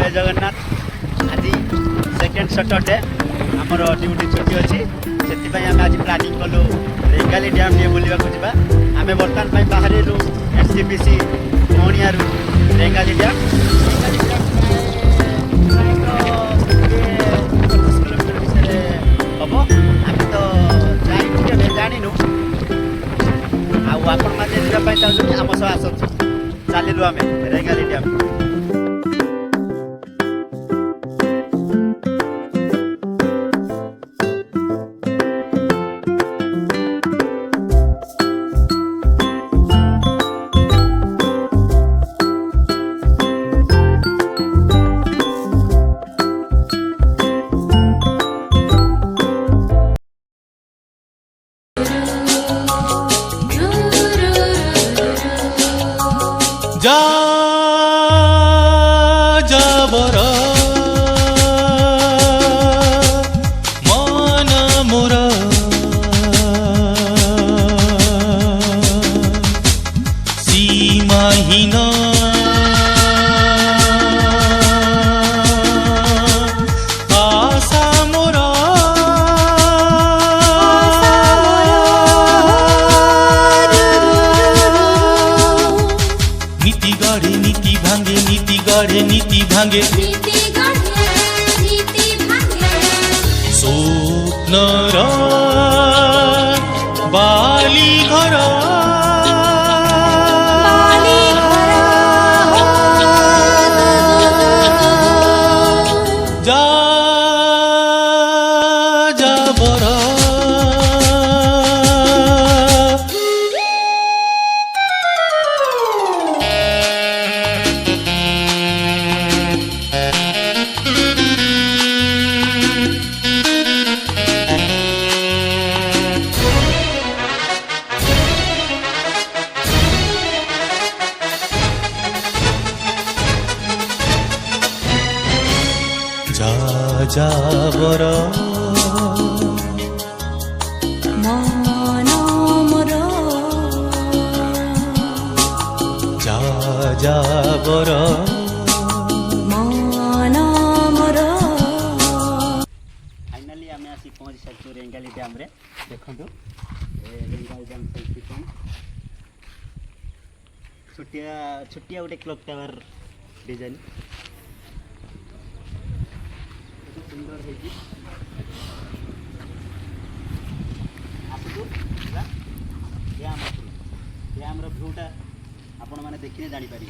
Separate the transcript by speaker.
Speaker 1: जय जगन्नाथ। आज second Saturday आमर ड्यूटी छुट्टी अच्छी से आज प्लानिंग कलु रेंगाली डैम टे बुलवा जावा। आम बर्तमान बाहर एनसीपीसी मोहनिया रेंगाली डैम किलोमीटर विषय हम आम तो जाणीनु आपण मैंने जावाई चाहते आम सह आस चलू आम रेंगाली डैम।
Speaker 2: जा जाबर मन मोर सीमाहीन आशा मोर नीति गढ़े नीति भांगे नीति गढ़े नीति भांगे स्वप्नर बाली घर जा जाबर जा जाबर
Speaker 3: मन मोर
Speaker 2: जा जाबर
Speaker 3: मन मोर।
Speaker 1: फाइनाली आम आसी पहुँची सारी रेंगाली डैम रे देखु रेंगाली डैम सेल्फी पॉइंट छुटिया छुटिया गोटे क्लॉक टावर डिजाइन सुंदर है डैम डैम भ्यूटा आपण मैंने देखने जानी पारे।